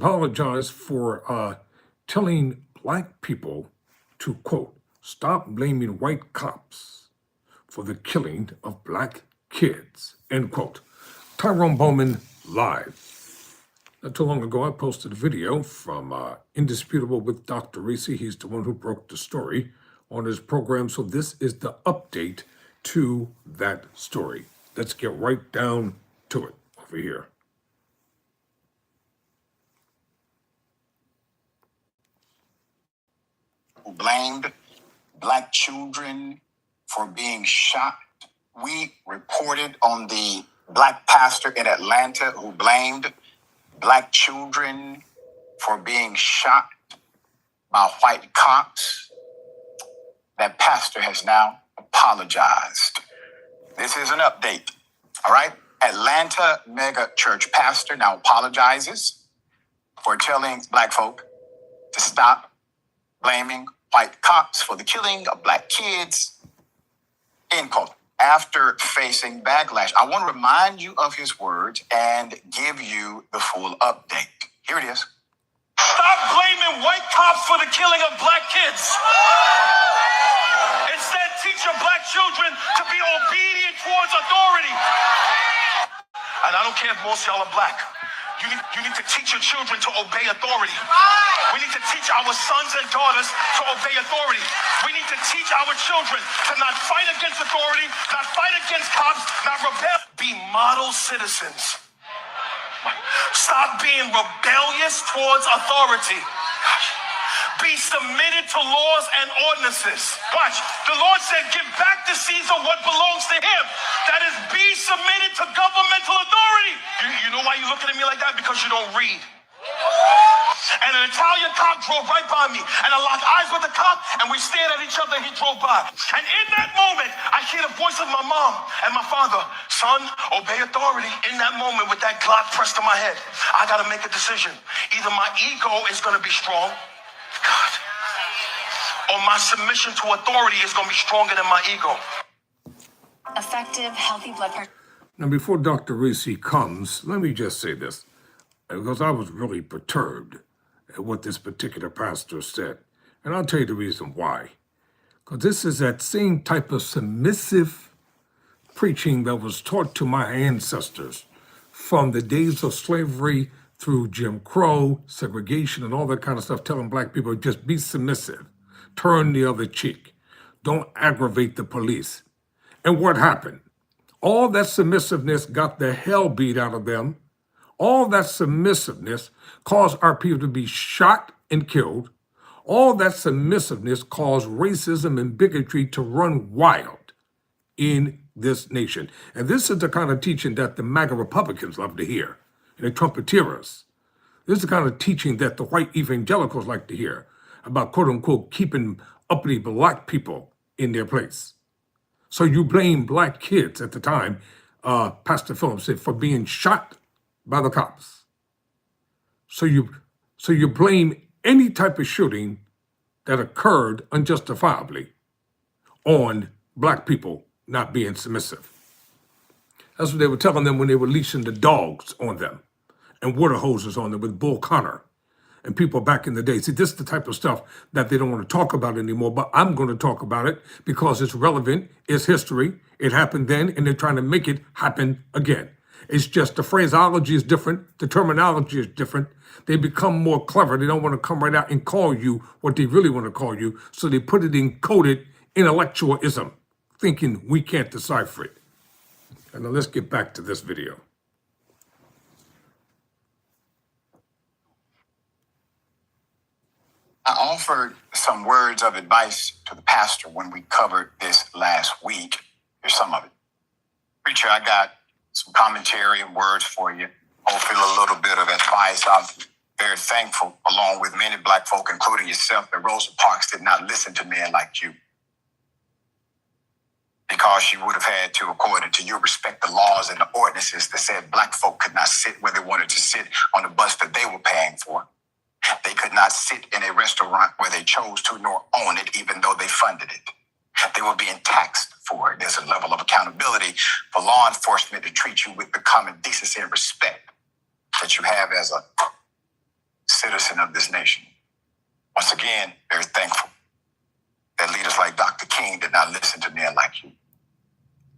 apologized for telling black people to, quote, stop blaming white cops for the killing of black kids, end quote. Tyrone Bowman live. Not too long ago, I posted a video from Indisputable with Dr. Richey. He's the one who broke the story on his program. So this is the update to that story. Let's get right down to it over here. Who blamed black children for being shot. We reported on the black pastor in Atlanta who blamed black children for being shot by white cops. That pastor has now apologized. This is an update, all right? Atlanta mega church pastor now apologizes for telling black folk to stop blaming white cops for the killing of black kids, end quote. After facing backlash, I want to remind you of his words and give you the full update. Here it is. Stop blaming white cops for the killing of black kids. Instead, teach your black children to be obedient towards authority. And I don't care if most of y'all are black. You need to teach your children to obey authority. We need to teach our sons and daughters to obey authority. We need to teach our children to not fight against authority, not fight against cops, not rebel. Be model citizens. Stop being rebellious towards authority. Be submitted to laws and ordinances. Watch, the Lord said, give back to Caesar what belongs to him. That is, be submitted to governmental authority. You know why you're looking at me like that? Because you don't read. And an Italian cop drove right by me, and I locked eyes with the cop, and we stared at each other, and he drove by. And in that moment, I hear the voice of my mom and my father, son, obey authority. In that moment, with that Glock pressed to my head, I got to make a decision. Either my ego is going to be strong, God, or my submission to authority is going to be stronger than my ego. Effective, healthy blood pressure. Now, before Dr. Richey comes, let me just say this, because I was really perturbed at what this particular pastor said. And I'll tell you the reason why. Because this is that same type of submissive preaching that was taught to my ancestors from the days of slavery through Jim Crow, segregation, and all that kind of stuff, telling black people, just be submissive, turn the other cheek, don't aggravate the police. And what happened? All that submissiveness got the hell beat out of them. All that submissiveness caused our people to be shot and killed. All that submissiveness caused racism and bigotry to run wild in this nation. And this is the kind of teaching that the MAGA Republicans love to hear, and the Trumpeteers. This is the kind of teaching that the white evangelicals like to hear about, quote unquote, keeping uppity black people in their place. So you blame black kids at the time, Pastor Phillips said, for being shot by the cops. So you blame any type of shooting that occurred unjustifiably on black people not being submissive. That's what they were telling them when they were leashing the dogs on them and water hoses on them with Bull Connor and people back in the day. See, this is the type of stuff that they don't want to talk about anymore, but I'm going to talk about it because it's relevant, it's history, it happened then, and they're trying to make it happen again. It's just the phraseology is different, the terminology is different. They become more clever. They don't want to come right out and call you what they really want to call you, so they put it in coded intellectualism, thinking we can't decipher it. And now let's get back to this video. I offered some words of advice to the pastor when we covered this last week. Here's some of it. Preacher, I got some commentary and words for you. Hopefully a little bit of advice. I'm very thankful, along with many black folk, including yourself, that Rosa Parks did not listen to men like you. Because she would have had to, according to you, respect the laws and the ordinances that said black folk could not sit where they wanted to sit on the bus that they were paying for. They could not sit in a restaurant where they chose to, nor own it, even though they funded it. They were being taxed for it. There's a level of accountability for law enforcement to treat you with the common decency and respect that you have as a citizen of this nation. Once again, very thankful that leaders like Dr. King did not listen to men like you,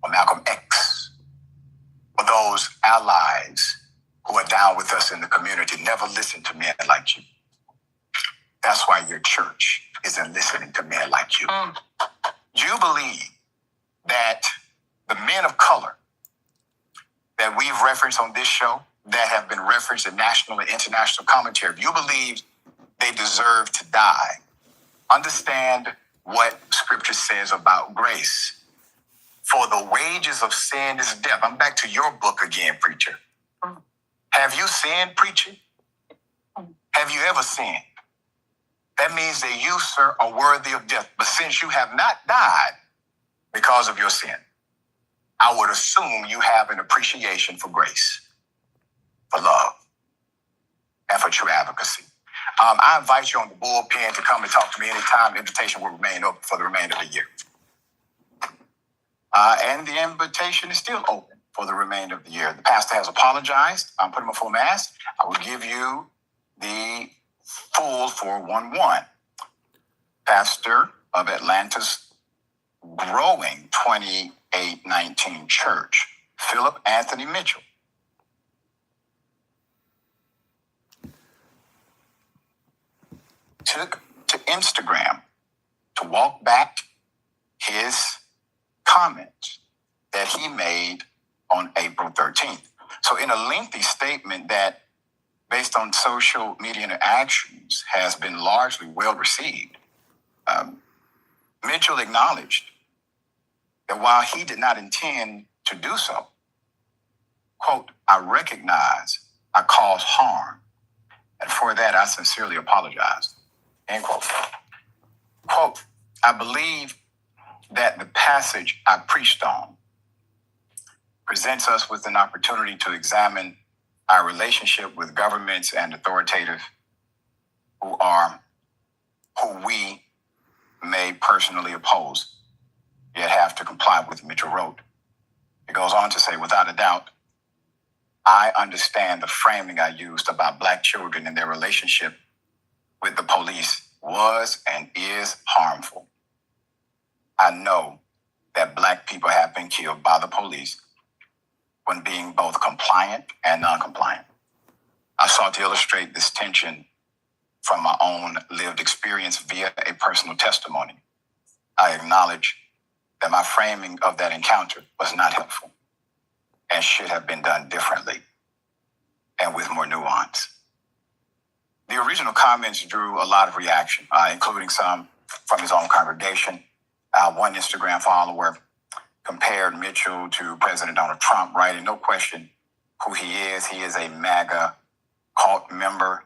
or Malcolm X, or those allies who are down with us in the community never listened to men like you. That's why your church isn't listening to men like you. Do you believe that the men of color that we've referenced on this show, that have been referenced in national and international commentary, if you believe they deserve to die, understand what scripture says about grace. For the wages of sin is death. I'm back to your book again, preacher. Have you sinned, preacher? Have you ever sinned? That means that you, sir, are worthy of death. But since you have not died because of your sin, I would assume you have an appreciation for grace, for love, and for true advocacy. I invite you on the bullpen to come and talk to me anytime. The invitation will remain open for the remainder of the year. And the invitation is still open for the remainder of the year. The pastor has apologized. I'm putting him on full mask. I will give you the full 411. Pastor of Atlanta's growing 2819 church, Philip Anthony Mitchell. Took to Instagram to walk back his comment that he made on April 13th. So in a lengthy statement that, based on social media interactions, has been largely well received, Mitchell acknowledged that while he did not intend to do so, quote, I recognize I caused harm, and for that I sincerely apologize, end quote. Quote, I believe that the passage I preached on presents us with an opportunity to examine our relationship with governments and authoritative who we may personally oppose, yet have to comply with, Mitchell wrote. It goes on to say, without a doubt, I understand the framing I used about Black children and their relationship with the police was and is harmful. I know that Black people have been killed by the police when being both compliant and non-compliant. I sought to illustrate this tension from my own lived experience via a personal testimony. I acknowledge that my framing of that encounter was not helpful and should have been done differently and with more nuance. The original comments drew a lot of reaction, including some from his own congregation. One Instagram follower compared Mitchell to President Donald Trump, writing, no question who he is. He is a MAGA cult member.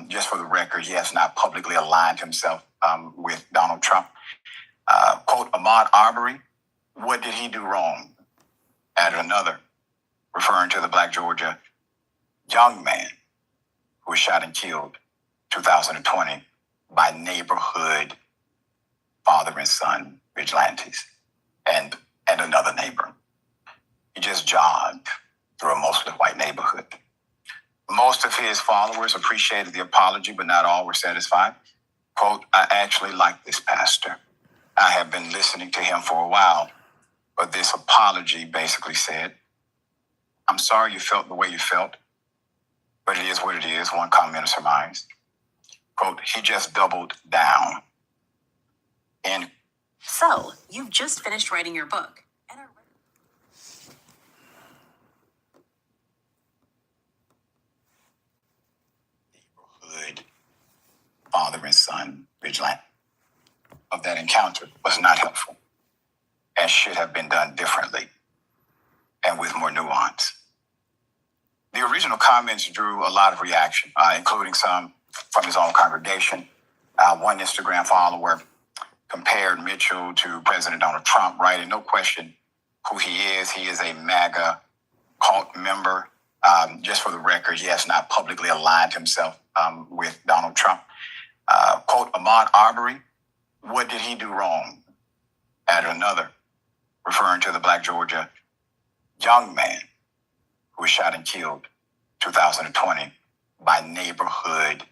Just for the record, he has not publicly aligned himself with Donald Trump. Quote, Ahmaud Arbery, what did he do wrong? Added another, referring to the Black Georgia young man who was shot and killed 2020 by neighborhood father and son vigilantes and another neighbor. He just jogged through a mostly white neighborhood. Most of his followers appreciated the apology, but not all were satisfied. Quote, I actually like this pastor. I have been listening to him for a while, but this apology basically said, I'm sorry you felt the way you felt, but it is what it is, one commenter surmised. Quote, he just doubled down. End. So, you've just finished writing your book. And are Neighborhood father and son vigilante of that encounter was not helpful and should have been done differently and with more nuance. The original comments drew a lot of reaction, including some from his own congregation. One Instagram follower compared Mitchell to President Donald Trump, writing, no question who he is. He is a MAGA cult member. Just for the record, he has not publicly aligned himself with Donald Trump. Quote, Ahmaud Arbery, what did he do wrong? Added another, referring to the Black Georgia young man who was shot and killed 2020 by neighborhood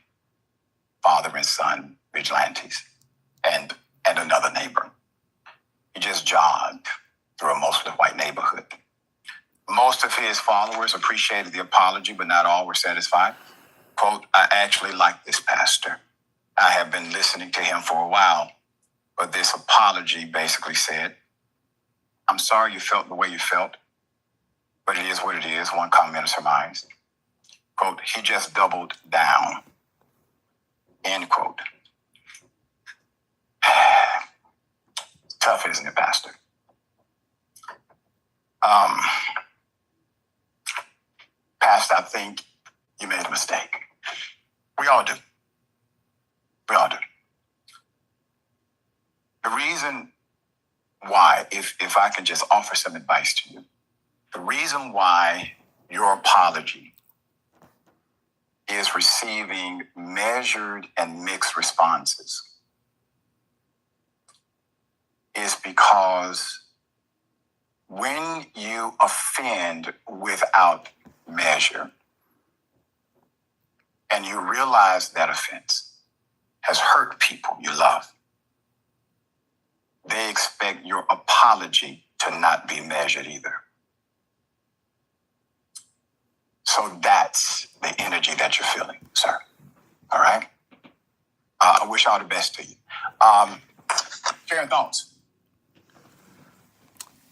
his son vigilantes and another neighbor. He just jogged through a mostly white neighborhood. Most of his followers appreciated the apology, but not all were satisfied. Quote, I actually like this pastor. I have been listening to him for a while, but this apology basically said, I'm sorry you felt the way you felt, but it is what it is, one commenter surmised. Quote, he just doubled down. End quote. Tough, isn't it, Pastor? Pastor, I think you made a mistake. We all do. We all do. The reason why, if I can just offer some advice to you, the reason why your apology is receiving measured and mixed responses is because when you offend without measure and you realize that offense has hurt people you love, they expect your apology to not be measured either. So that's the energy that you're feeling, sir. All right? I wish all the best to you. Sharing thoughts.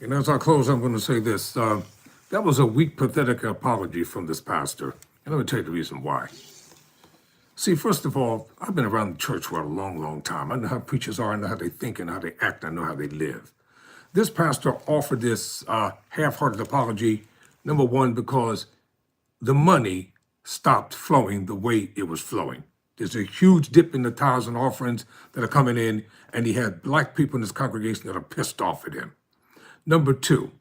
And as I close, I'm going to say this. That was a weak, pathetic apology from this pastor. And let me tell you the reason why. See, first of all, I've been around the church for a long, long time. I know how preachers are, I know how they think and how they act, I know how they live. This pastor offered this half-hearted apology, number one, because the money stopped flowing the way it was flowing. There's a huge dip in the tithes and offerings that are coming in, and he had black people in his congregation that are pissed off at him. Number two,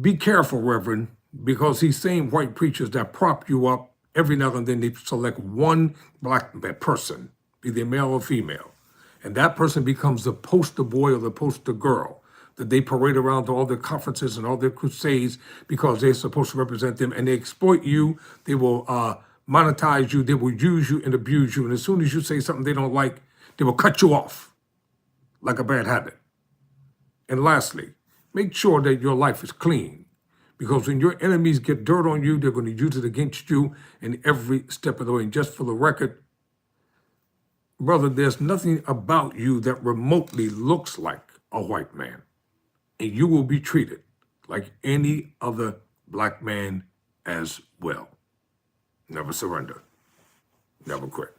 be careful, Reverend, because these same white preachers that prop you up, every now and then they select one black person, be they male or female, and that person becomes the poster boy or the poster girl that they parade around to all their conferences and all their crusades because they're supposed to represent them, and they exploit you, they will monetize you, they will use you and abuse you, and as soon as you say something they don't like, they will cut you off like a bad habit. And lastly, make sure that your life is clean, because when your enemies get dirt on you, they're going to use it against you in every step of the way. And just for the record, brother, there's nothing about you that remotely looks like a white man. And you will be treated like any other black man as well. Never surrender. Never quit.